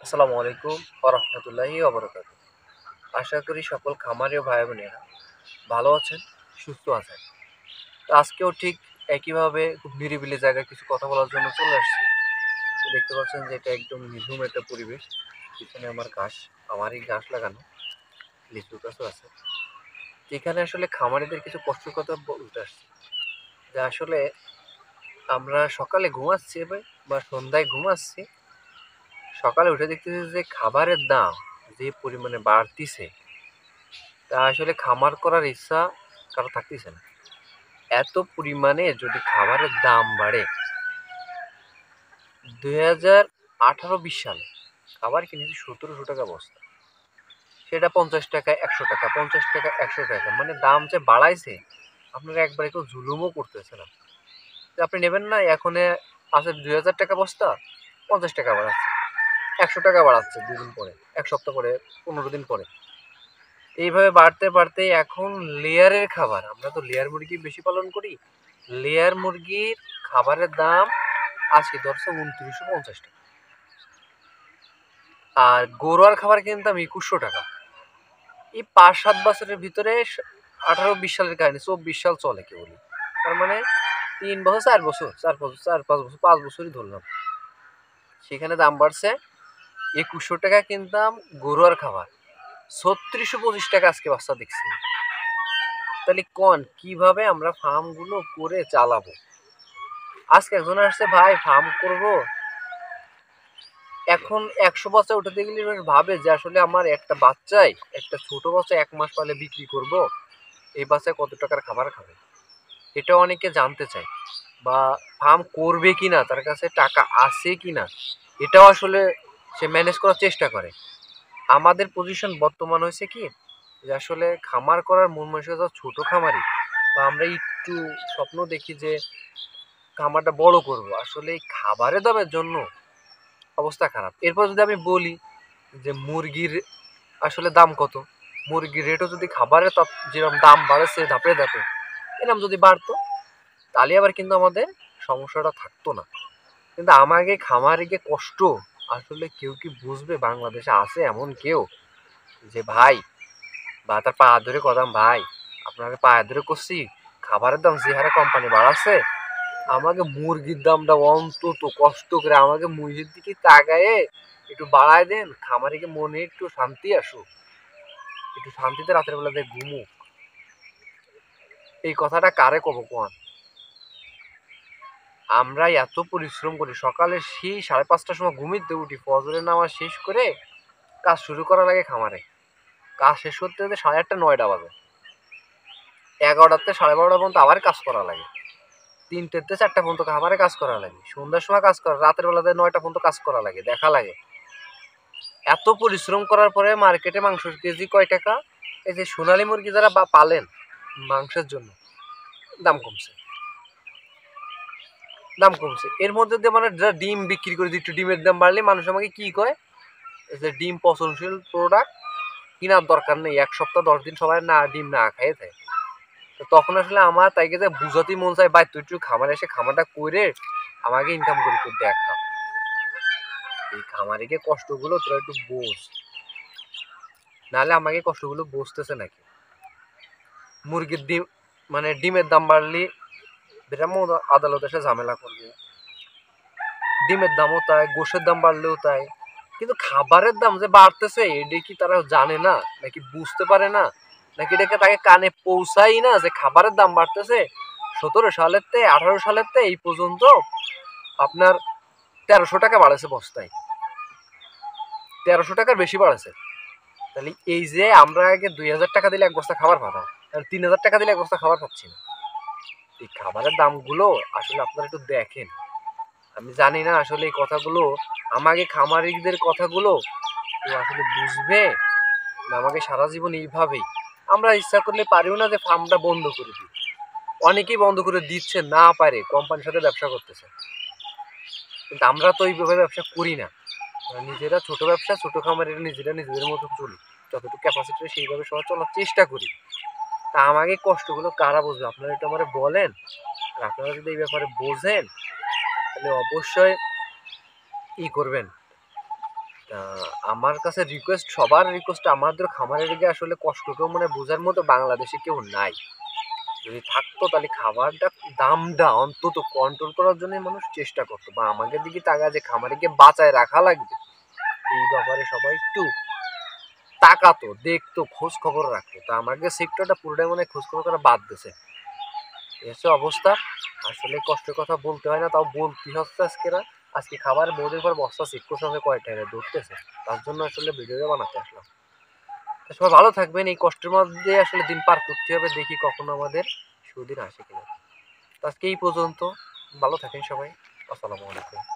আসসালামু আলাইকুম ওয়া রাহমাতুল্লাহি ওয়া বারাকাতুহু। আশা করি সকল খামারি ও ভাই বোনেরা ভালো আছেন, সুস্থ আছেন। তো আজকেও ঠিক একইভাবে খুব নিরিবিলি জায়গায় কিছু কথা বলার জন্য চলে আসছি। তো দেখতে পাচ্ছেন যে এটা একদম নিঝুম একটা পরিবেশ। পিছনে আমার আমারই ঘাস লাগানো, লিচু গাছও আছে। তো এখানে আসলে খামারিদের কিছু কষ্টের কথা বলতে আসছি। যে আসলে আমরা সকালে ঘুমাচ্ছি বা সন্ধ্যায় ঘুমাচ্ছি, সকালে উঠে দেখতেছি যে খাবারের দাম যে পরিমাণে বাড়তিছে, তা আসলে খামার করার ইচ্ছা কারো থাকতেছে না। এত পরিমাণে যদি খাবারের দাম বাড়ে, 2018-20 সালে খাবার কিনেছি 1700 টাকা বস্তা, সেটা 50 টাকা 100 টাকা, 50 টাকা 100 টাকা, মানে দাম যে বাড়াইছে আপনারা একবারে কেউ জুলুমও করতেছে না। যে আপনি নেবেন না, এখন আছে 2000 টাকা বস্তা, 50 টাকা বাড়াচ্ছে, 100 টাকা বাড়াচ্ছে, 2 দিন পরে, 1 সপ্তাহ পরে, 15 দিন পরে, এইভাবে বাড়তে বাড়তে এখন লেয়ারের খাবার, আমরা তো লেয়ার মুরগি বেশি পালন করি, লেয়ার মুরগির খাবারের দাম আজকে ধরছে 2950 টাকা, আর গরুয়ার খাবার কিনতাম 2100 টাকা। এই 5-7 বছরের ভিতরে 18-20 সালের কাহিনী, 24 সাল চলে কেবলই, তার মানে 3 বছর 4 বছর 4 বছর 4-5 বছর 5 বছরই ধরলাম, সেখানে দাম বাড়ছে। 2100 টাকা কিনতাম গরুয়ার খাবার, 3625 টাকা আজকে বাচ্চা দেখছি। তাহলে কোন কিভাবে আমরা ফার্ম গুলো করে চালাবো? আজকে একজন আসছে, ভাই ফার্ম করব, এখন 100 বাচ্চা উঠাতে গেলে ভাবে যে আসলে আমার একটা ছোট বাচ্চা 1 মাস পালে বিক্রি করব, এই বাচ্চায় কত টাকার খাবার খাবে, এটা অনেকে জানতে চায়। বা ফার্ম করবে কিনা, তার কাছে টাকা আছে কিনা, এটাও আসলে সে ম্যানেজ করার চেষ্টা করে। আমাদের পজিশন বর্তমান হয়েছে কি, যে আসলে খামার করার মূল মানসিকতা ছোট খামারি, বা আমরা একটু স্বপ্ন দেখি যে খামারটা বড় করব, আসলে এই খাবারের দামের জন্য অবস্থা খারাপ। এরপর যদি আমি বলি যে মুরগির আসলে দাম কত, মুরগির রেটও যদি খাবারের যেরকম দাম বাড়েছে ধাপে ধাপে, এরকম যদি বাড়তো, তাহলে আবার কিন্তু আমাদের সমস্যাটা থাকতো না। কিন্তু আমাকে খামারে কষ্ট আসলে কেউ কি বুঝবে? বাংলাদেশে আছে এমন কেউ যে ভাই, বা তার পা ধরে কদাম, ভাই আপনাকে পায়ে ধরে করছি, খাবারের দাম যে হারে কোম্পানি বাড়াচ্ছে, আমাকে মুরগির দামটা অন্তত কষ্ট করে আমাকে মুরগির দিকে তাকায়ে একটু বাড়ায় দেন, খামারিকে মনে একটু শান্তি আসুক, একটু শান্তিতে রাতের বেলাতে ঘুমুক। এই কথাটা কারে কব কোন? আমরা এত পরিশ্রম করি, সকালে সেই 5:30টার সময় ঘুমিতে উঠি, ফজরের নামাজ শেষ করে কাজ শুরু করা লাগে খামারে, কাজ শেষ করতে হতে 8:30-9টা বাজে, 11টাতে 12:30 পর্যন্ত আবার কাজ করা লাগে, 3টেতে 4টা পর্যন্ত খামারে কাজ করা লাগে, সন্ধ্যার সময় কাজ করা, রাতের বেলাতে 9টা পর্যন্ত কাজ করা লাগে, দেখা লাগে। এত পরিশ্রম করার পরে মার্কেটে মাংসের কেজি কয় টাকা? এই যে সোনালী মুরগি যারা পালেন মাংসের জন্য, দাম কমছে, দাম কমছে। এর মধ্যে দিয়ে মানে যারা ডিম বিক্রি করে, একটু ডিমের দাম বাড়লে মানুষ আমাকে কি কয়, যে ডিম পচনশীল প্রোডাক্ট, কেনার দরকার নেই, 1 সপ্তাহ 10 দিন সবাই না ডিম না খাইয়ে থাকে। তো তখন আসলে আমার তাইকে যে বুঝাতেই মন চায়, ভাই তুই একটু খামারে এসে খামারটা করে আমাকে ইনকাম করে একটু দেখা, এই খামারিকে কষ্টগুলো তোরা একটু বোঝ, নাহলে আমাকে কষ্টগুলো বুঝতেছে নাকি। মুরগির ডিম, মানে ডিমের দাম বাড়লে বিরাম আদালতে এসে ঝামেলা করবে, ডিমের দামও তাই, গোশের দাম বাড়লেও তাই। কিন্তু খাবারের দাম যে বাড়তেছে, এটা কি তারা জানে না, নাকি বুঝতে পারে না, নাকি এটাকে তাকে কানে পৌঁছাই না যে খাবারের দাম বাড়তেছে? 17 সালের 18 সালের এই পর্যন্ত আপনার 1300 টাকা বাড়েছে বস্তায়, 1300 টাকার বেশি বাড়েছে। তাহলে এই যে আমরা আগে 2000 টাকা দিলে 1 বস্তা খাবার পাতাম, তাহলে 3000 টাকা দিলে 1 বস্তা খাবার পাচ্ছি না। এই খাবারের দামগুলো আসলে আপনারা একটু দেখেন। আমি জানি না আসলে এই কথাগুলো আমাকে খামারিদের কথাগুলো কেউ আসলে বুঝবে, না আমাকে সারা জীবন এইভাবেই আমরা ইচ্ছা করলে পারিও না যে ফার্মটা বন্ধ করে দিই। অনেকেই বন্ধ করে দিচ্ছে, না পারে কোম্পানির সাথে ব্যবসা করতেছে, কিন্তু আমরা তো এইভাবে ব্যবসা করি না। নিজেরা ছোট ব্যবসা, ছোট খামারের নিজেরা নিজেদের মতো চলি, যতটুকু ক্যাপাসিটি সেইভাবে সবাই চলার চেষ্টা করি। তা আমাকে কষ্টগুলো কারা বুঝবে? আপনারা একটু আমার বলেন। আর আপনারা যদি এই ব্যাপারে বোঝেন, তাহলে অবশ্যই করবেন, তা আমার কাছে রিকোয়েস্ট, সবার রিকোয়েস্ট, আমাদের খামারের দিকে আসলে কষ্ট কেউ মানে বোঝার মতো বাংলাদেশে কেউ নাই। যদি থাকতো তাহলে খাবারটা দামটা অন্তত কন্ট্রোল করার জন্য মানুষ চেষ্টা করতো, বা আমাদের দিকে তাকা যে খামারিকে বাঁচায় রাখা লাগবে এই ব্যাপারে সবাই একটু তাকাতো, দেখতো, খোঁজ খবর রাখতো। তা আমাদের সেক্টরটা পুরোটাই মনে খোঁজ খবর করা বাদ দিছে। এসে অবস্থা আসলে কষ্টের কথা বলতে হয় না, তাও বলতে হচ্ছে আজকে খাবার বহুদিন পর বস্তা চেক করছে আমাকে কয়টা ধরতেছে, তার জন্য আসলে ভিডিওটা বানাতে আসলাম। সবাই ভালো থাকবেন, এই কষ্টের মধ্যে আসলে দিন পার করতে হবে, দেখি কখনো আমাদের সুদিন আসে কিনা। আজকে এই পর্যন্ত, ভালো থাকেন সবাই, আসসালামু আলাইকুম।